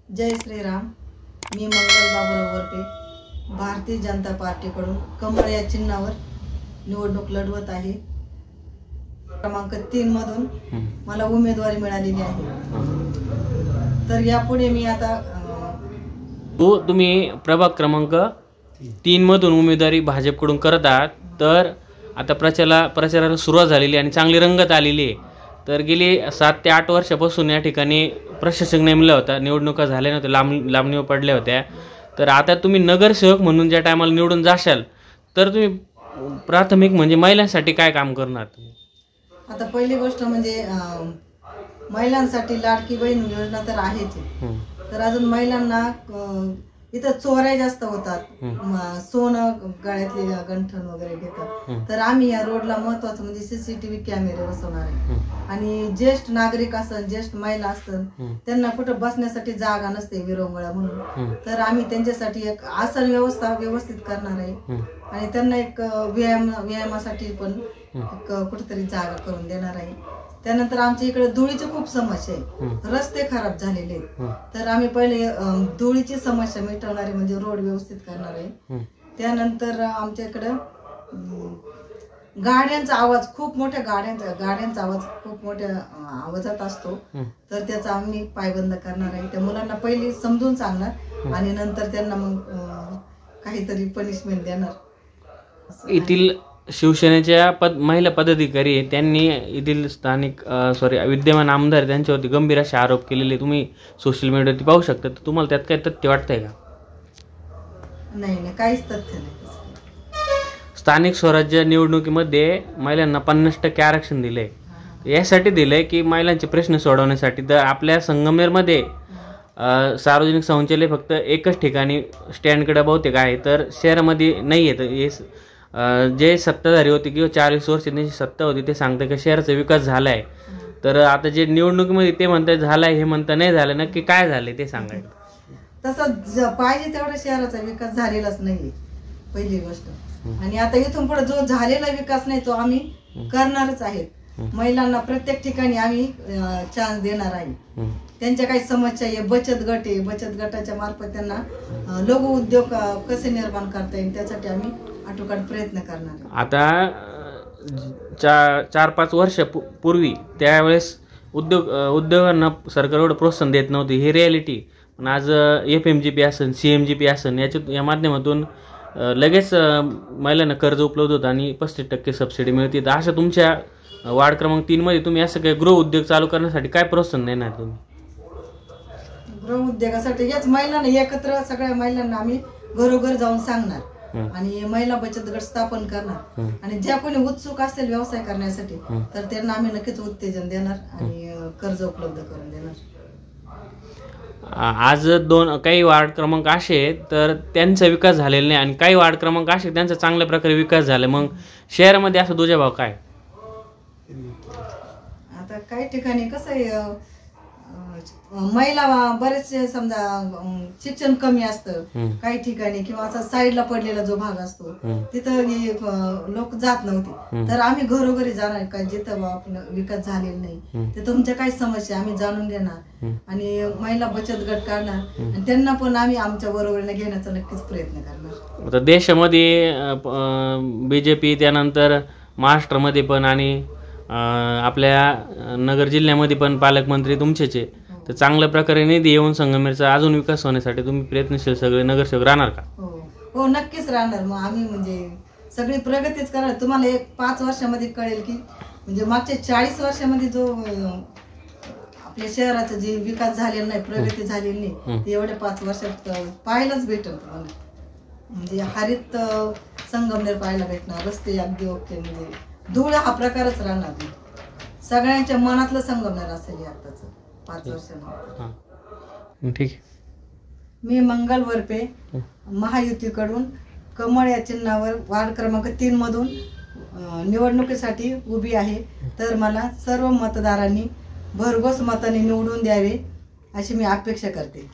जय श्रीराम। मी मंगल बाबूराव वरपे भारतीय जनता पार्टीकडून कमळ या चिन्हावर निवडणूक लढवत आहे। क्रमांक 3 मधून मला उमेदवारी मिळालेली आहे। तर यापुढे मी आता तुम्ही प्रभाग क्रमांक 3 मधून उमेदवारी भाजपकडून करत आहात, तर आता प्रचाराला सुरुवात झालेली आणि चांगली रंगत आलेली आहे। तर गेली 7 ते 8 वर्षापासून या ठिकाणी प्रशासक नेमला होता, निवडणुका झाल्या नव्हत्या, लांबणीवर पडल्या होत्या। तर आता तुम्ही नगरसेवक म्हणून ज्या टायमाला निवडून जाशाल तर तुम्ही प्राथमिक म्हणजे महिलांसाठी काय काम करणार? आता पहिली गोष्ट म्हणजे महिलांसाठी लाडकी बहीण योजना तर आहेच, तर अजून महिलांना इथं चोऱ्या जास्त होतात, सोनं गळ्यातले गंठण वगैरे घेतात। तर आम्ही या रोडला महत्वाचं म्हणजे सीसीटीव्ही कॅमेरे बसवणार आहे। आणि ज्येष्ठ नागरिक असन, ज्येष्ठ महिला असन, त्यांना कुठं बसण्यासाठी जागा नसते विरंगुळा म्हणून, तर आम्ही त्यांच्यासाठी एक आसन व्यवस्था व्यवस्थित करणार आहे आणि त्यांना एक व्यायामासाठी पण कुठेतरी जागा करून देणार आहे। त्यानंतर आमच्या इकडे धुळीची खूप समस्या आहे, रस्ते खराब झालेले आहेत, तर आम्ही पहिले धुळीची समस्या मिटवणारी म्हणजे रोड व्यवस्थित करणार आहे। त्यानंतर आमच्या इकडे गाड्यांचा आवाज खूप मोठ्या गाड्यांचा आवाज खूप मोठ्या आवाजात असतो, तर त्याचा आम्ही पायबंद करणार आहे। त्या मुलांना पहिले समजून सांगणार आणि नंतर त्यांना मग काहीतरी पनिशमेंट देणार। येथील शिवसेनेच्या महिला पदाधिकारी त्यांनी येथील स्थानिक विद्यमान आमदार त्यांच्यावरती गंभीर असे आरोप केलेले तुम्ही सोशल मीडियावरती पाहू शकता। तर तुम्हाला त्यात काही तथ्य वाटतंय का? नाही, काहीच तथ्य नाही। स्थानिक स्वराज्य निवडणुकीमध्ये महिलांना 50% आरक्षण दिले, यासाठी दिले की महिलांचे प्रश्न सोडवण्यासाठी। तर आपल्या संगमनेरमध्ये सार्वजनिक शौचालय फक्त एकच ठिकाणी स्टँडकडे बहुतेक आहे, तर शहरामध्ये नाही आहे। तर हे जे सत्ताधारी होते किंवा 40 वर्ष त्यांची सत्ता होती ते सांगतात की शहराचा विकास झाला आहे, तर आता जे निवडणुकीमध्ये ते म्हणतात झालाय, हे म्हणता नाही झालं, नक्की काय झाले ते सांगायचं? तसं पाहिजे तेवढा शहराचा विकास झालेलाच नाही पहिली गोष्ट। आणि आता इथून पुढे जो झालेला विकास नाही तो आम्ही करणारच आहेत। महिलांना प्रत्येक ठिकाणी आम्ही चान्स देणार आहे। त्यांच्या काही समस्या आहे, बचत गट आहे, बचत गटाच्या मार्फत त्यांना लघु उद्योग कसे निर्माण करता येईल त्यासाठी आम्ही आटोकाट प्रयत्न करणार। आता 4-5 वर्ष पूर्वी त्यावेळेस उद्योगांना सरकार एवढं प्रोत्साहन देत नव्हते, ही रिॲलिटी। पण आज FMGP असन, CMGP असन, या माध्यमातून लगेच महिलांना कर्ज उपलब्ध होतं आणि 35% सबसिडी मिळते। तर अशा तुमच्या वार्ड क्रमांक 3 मध्ये तुम्ही असं काही गृह उद्योग चालू करण्यासाठी काय प्रोत्साहन देणार तुम्ही? गृह उद्योगासाठी याच महिलांना एकत्र सगळ्या महिलांना आम्ही घरोघर जाऊन सांगणार आणि महिला बचत गट स्थापन करणार आणि ज्या कोणी उत्सुक असतील व्यवसाय करण्यासाठी तर त्यांना आम्ही नक्कीच उत्तेजन देणार आणि कर्ज उपलब्ध करून देणार। आज काही वार्ड क्रमांक असे तर त्यांचा विकास झालेला नाही आणि काही वार्ड क्रमांक असे त्यांचा चांगल्या प्रकारे विकास झाला, मग शहरामध्ये असं दुजाभाव काय? आता काही ठिकाणी कसं आहे, महिला बरेचसे समजा शिक्षण कमी असतं काही ठिकाणी, किंवा असा साईडला पडलेला जो भाग असतो तिथं लोक जात नव्हते, तर आम्ही घरोघरी जाणार का जिथं विकास झालेला नाही ते तुमच्या काही समस्या आम्ही जाणून घेणार आणि महिला बचत गट करणार आणि त्यांना पण आम्ही आमच्या बरोबरीने घेण्याचा नक्कीच प्रयत्न करणार। आता देशामध्ये BJP, त्यानंतर महाराष्ट्रामध्ये पण आणि आपल्या नगर जिल्ह्यामध्ये पण पालकमंत्री तुमचेच आहे, तर चांगल्या प्रकारे निधी येऊन संगमनेरचा अजून विकास होण्यासाठी तुम्ही प्रयत्नशील सगळे नगरसेवक राहणार का? हो, नक्कीच राहणार। मग आम्ही म्हणजे सगळी प्रगतीच करणार। तुम्हाला 5 वर्षामध्ये कळेल की म्हणजे मागच्या 40 वर्षामध्ये जो आपल्या शहराचा जे विकास झालेला नाही, प्रगती झालेली नाही, ते एवढ्या 5 वर्षात पाहायलाच भेटेल तुम्हाला। म्हणजे हरित संगमनेर पाहायला भेटणार, रस्ते अगदी ओके, म्हणजे धूळ हा प्रकारच राहणार नाही, सगळ्यांच्या मनातलं संगमनेर असेल आताच 5 वर्षांनंतर। ठीक आहे। मी मंगल वरपे महायुतीकडून कमळ या चिन्हावर वार्ड क्रमांक 3 मधून निवडणुकीसाठी उभी आहे, तर मला सर्व मतदारांनी भरघोस मताने निवडून द्यावे अशी मी अपेक्षा करते।